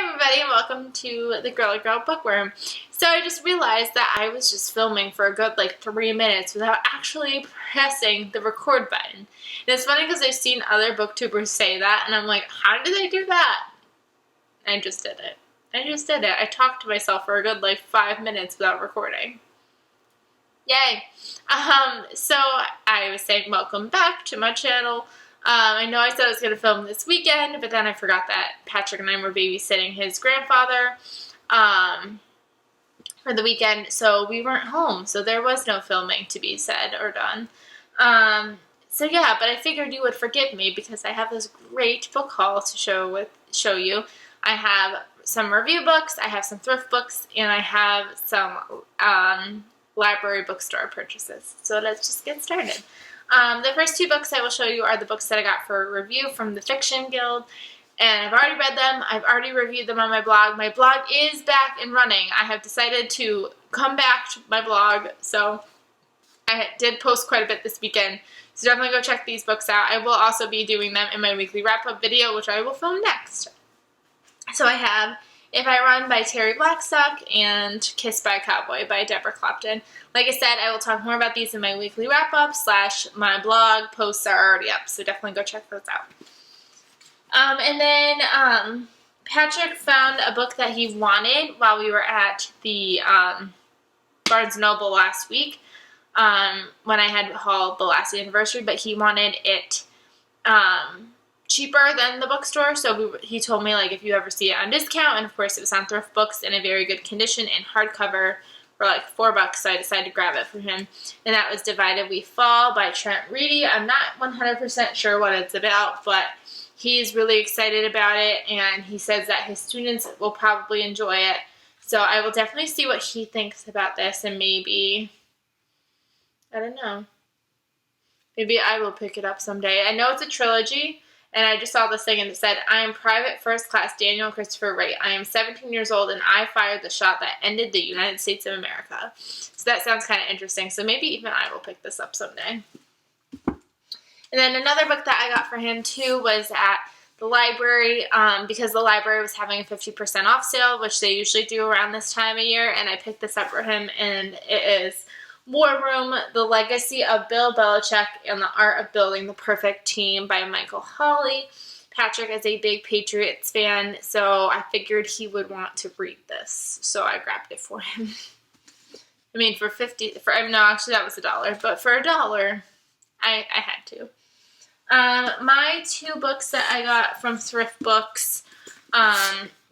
Hi everybody and welcome to the Girly Girl Bookworm. So I just realized that I was just filming for a good 3 minutes without actually pressing the record button. And it's funny because I've seen other booktubers say that and I'm like, how did they do that? I just did it. I talked to myself for a good 5 minutes without recording. Yay! So I was saying welcome back to my channel. I know I said I was going to film this weekend, but then I forgot that Patrick and I were babysitting his grandfather for the weekend, so we weren't home, so there was no filming to be said or done. So yeah, but I figured you would forgive me because I have this great book haul to show you. I have some review books, I have some thrift books, and I have some library bookstore purchases. So let's just get started. The first two books I will show you are the books that I got for review from the Fiction Guild, and I've already read them. I've already reviewed them on my blog. My blog is back and running. I have decided to come back to my blog, so I did post quite a bit this weekend, so definitely go check these books out. I will also be doing them in my weekly wrap-up video, which I will film next. So I have If I Run by Terry Blackstock and Kissed by a Cowboy by Deborah Clopton. Like I said, I will talk more about these in my weekly wrap-up / my blog. Posts are already up, so definitely go check those out. And then Patrick found a book that he wanted while we were at the Barnes & Noble last week when I had hauled the last anniversary, but he wanted it cheaper than the bookstore, so he told me if you ever see it on discount, and of course it was on Thrift Books in a very good condition and hardcover for $4, so I decided to grab it for him. And that was Divided We Fall by Trent Reedy. I'm not 100% sure what it's about, but he's really excited about it, and he says that his students will probably enjoy it. So I will definitely see what he thinks about this, and maybe, I don't know, maybe I will pick it up someday. I know it's a trilogy, and I just saw this thing and it said, I am Private First Class Daniel Christopher Wright. I am 17 years old and I fired the shot that ended the United States of America. So that sounds kind of interesting. So maybe even I will pick this up someday. And then another book that I got for him too was at the library because the library was having a 50% off sale, which they usually do around this time of year. And I picked this up for him, and it is War Room, The Legacy of Bill Belichick and the Art of Building the Perfect Team by Michael Hawley. Patrick is a big Patriots fan, so I figured he would want to read this, so I grabbed it for him. I mean, no, actually that was $1, but for $1, I had to. My two books that I got from Thrift Books,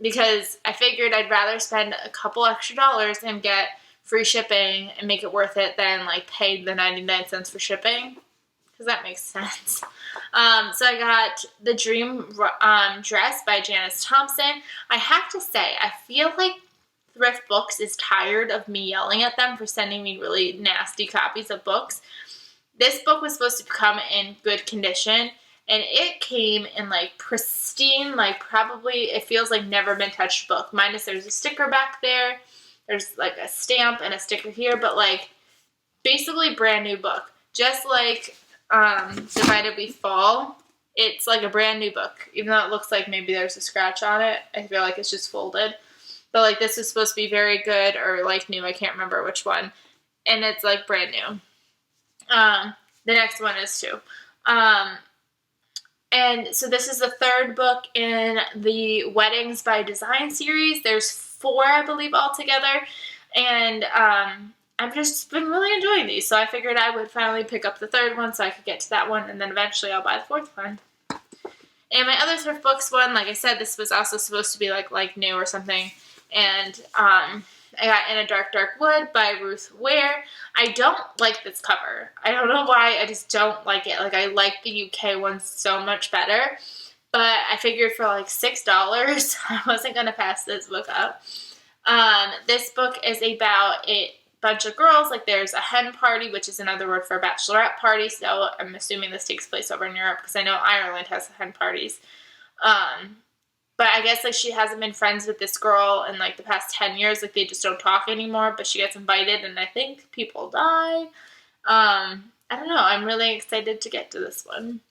because I figured I'd rather spend a couple extra dollars and get free shipping and make it worth it than pay the 99 cents for shipping, because that makes sense. So I got The Dream Dress by Janice Thompson. I have to say, I feel like Thrift Books is tired of me yelling at them for sending me really nasty copies of books. This book was supposed to come in good condition, and it came in pristine, probably it feels like never been touched book. Minus there's a sticker back there. There's a stamp and a sticker here, but basically brand new book. Just like Divided We Fall, it's a brand new book. Even though it looks like maybe there's a scratch on it, I feel like it's just folded. But this is supposed to be very good or new, I can't remember which one. And it's brand new. The next one is too. And so this is the third book in the Weddings by Design series. There's 4, I believe, altogether, and I've just been really enjoying these, so I figured I would finally pick up the third one so I could get to that one, and then eventually I'll buy the fourth one. And my other Thrift Books one, like I said, this was also supposed to be like new or something, and I got In a Dark, Dark Wood by Ruth Ware. I don't like this cover. I don't know why, I just don't like it. I like the UK one so much better. But I figured for $6, I wasn't going to pass this book up. This book is about a bunch of girls. There's a hen party, which is another word for a bachelorette party. So I'm assuming this takes place over in Europe because I know Ireland has hen parties. But I guess she hasn't been friends with this girl in the past 10 years. They just don't talk anymore. But she gets invited, and I think people die. I don't know. I'm really excited to get to this one.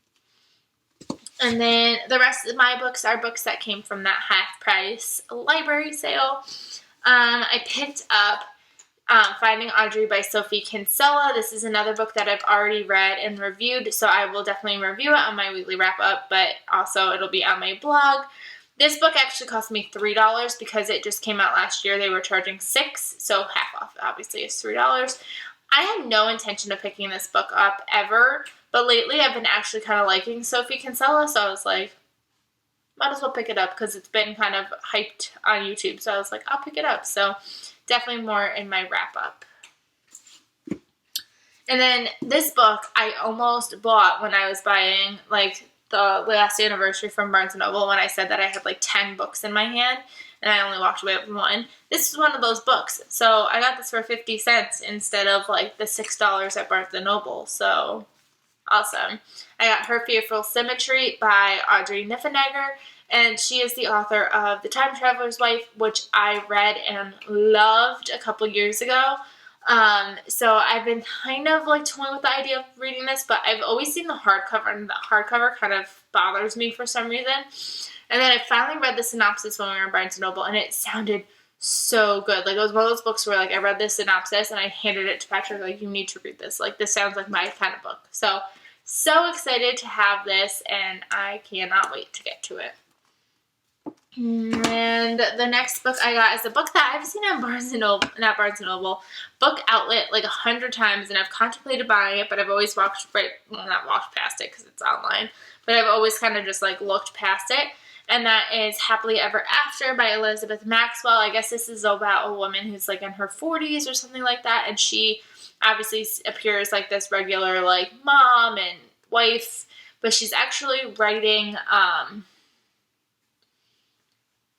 And then the rest of my books are books that came from that half-price library sale. I picked up Finding Audrey by Sophie Kinsella. This is another book that I've already read and reviewed, so I will definitely review it on my weekly wrap-up, but also it'll be on my blog. This book actually cost me $3 because it just came out last year. They were charging $6, so half off obviously is $3. I had no intention of picking this book up ever, but lately I've been actually kind of liking Sophie Kinsella, so I was like, might as well pick it up because it's been kind of hyped on YouTube, so I was like, I'll pick it up. So definitely more in my wrap-up. And then this book I almost bought when I was buying, like, the last anniversary from Barnes & Noble when I said that I had, like, 10 books in my hand, and I only walked away with one. This is one of those books. So I got this for 50 cents instead of, like, the $6 at Barnes & Noble. So awesome. I got her Fearful Symmetry by Audrey Niffenegger, and she is the author of The Time Traveler's Wife, which I read and loved a couple years ago. So I've been kind of like toying with the idea of reading this, but I've always seen the hardcover, and the hardcover kind of bothers me for some reason. And then I finally read the synopsis when we were in Barnes & Noble, and it sounded so good. Like, it was one of those books where, like, I read the synopsis, and I handed it to Patrick, like, you need to read this. Like, this sounds like my kind of book. So excited to have this, and I cannot wait to get to it. And the next book I got is a book that I've seen on Book Outlet like 100 times, and I've contemplated buying it, but I've always not walked past it because it's online, but I've always kind of just like looked past it, and that is Happily Ever After by Elizabeth Maxwell. I guess this is about a woman who's like in her 40s or something like that, and she obviously appears like this regular like mom and wife, but she's actually writing,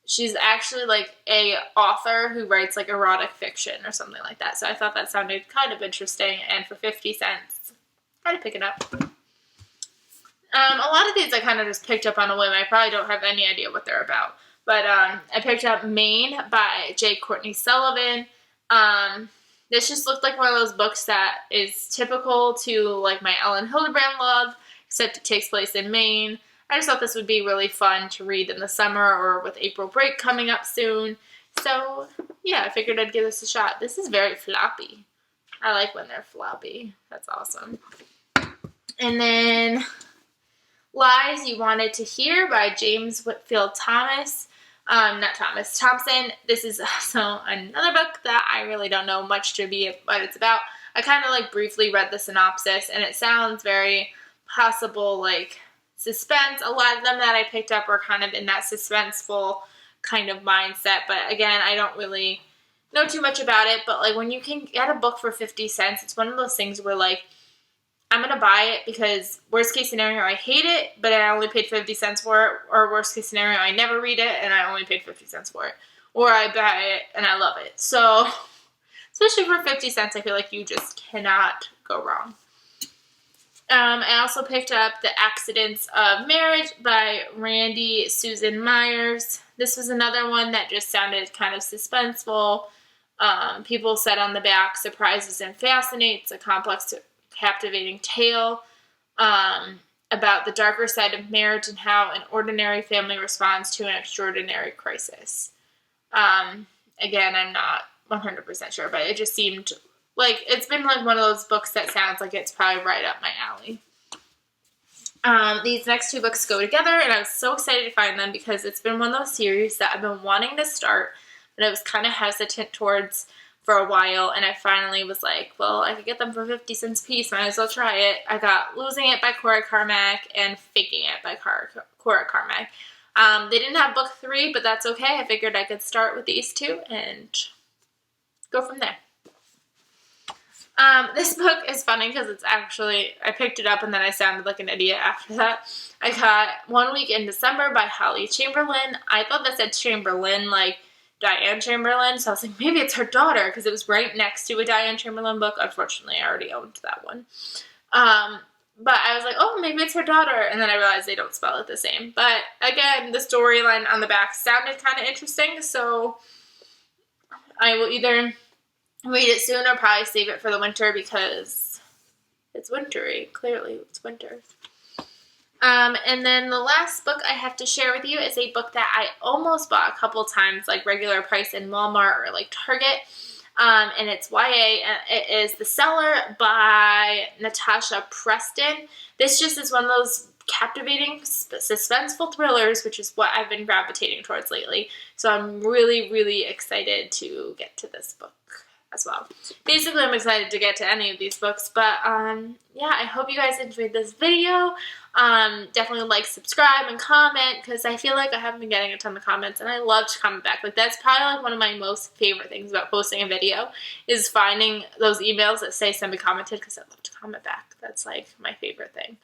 she's actually like a author who writes like erotic fiction or something like that. So I thought that sounded kind of interesting, and for 50 cents, I'd pick it up. A lot of these I kind of just picked up on a whim. I probably don't have any idea what they're about. But I picked up Maine by J. Courtney Sullivan. This just looked like one of those books that is typical to like my Ellen Hildebrand love, except it takes place in Maine. I just thought this would be really fun to read in the summer or with April break coming up soon. So yeah, I figured I'd give this a shot. This is very floppy. I like when they're floppy. That's awesome. And then Lies You Wanted to Hear by James Whitfield Thompson. This is also another book that I really don't know much to be what it's about. I kind of like briefly read the synopsis, and it sounds very possible like suspense. A lot of them that I picked up were kind of in that suspenseful kind of mindset, but again, I don't really know too much about it. But like when you can get a book for 50 cents, it's one of those things where like I'm going to buy it because worst case scenario, I hate it, but I only paid 50 cents for it. Or worst case scenario, I never read it and I only paid 50 cents for it. Or I buy it and I love it. So, especially for 50 cents, I feel like you just cannot go wrong. I also picked up The Accidents of Marriage by Randy Susan Myers. This was another one that just sounded kind of suspenseful. People said on the back, surprises and fascinates, a complex captivating tale about the darker side of marriage and how an ordinary family responds to an extraordinary crisis. Again, I'm not 100% sure, but it just seemed like it's been like one of those books that sounds like it's probably right up my alley. These next two books go together, and I was so excited to find them because it's been one of those series that I've been wanting to start, but I was kind of hesitant towards for a while, and I finally was like, well, I could get them for 50 cents a piece, might as well try it. I got Losing It by Cora Carmack and Faking It by Cora Carmack. They didn't have book 3, but that's okay. I figured I could start with these two and go from there. This book is funny because it's actually, I picked it up and then I sounded like an idiot after that. I got One Week in December by Holly Chamberlain. I thought that said Chamberlain, like Diane Chamberlain, so I was like, maybe it's her daughter, because it was right next to a Diane Chamberlain book. Unfortunately, I already owned that one. But I was like, oh, maybe it's her daughter, and then I realized they don't spell it the same. But again, the storyline on the back sounded kind of interesting, so I will either read it soon or probably save it for the winter because it's wintry. Clearly, it's winter. And then the last book I have to share with you is a book that I almost bought a couple times, like regular price in Walmart or like Target. And it's YA. It is The Cellar by Natasha Preston. This just is one of those captivating, suspenseful thrillers, which is what I've been gravitating towards lately. So I'm really, really excited to get to this book as well. Basically, I'm excited to get to any of these books, but yeah, I hope you guys enjoyed this video. Definitely like, subscribe, and comment, because I feel like I haven't been getting a ton of comments, and I love to comment back. Like, that's probably like one of my most favorite things about posting a video, is finding those emails that say somebody commented, because I love to comment back. That's like my favorite thing.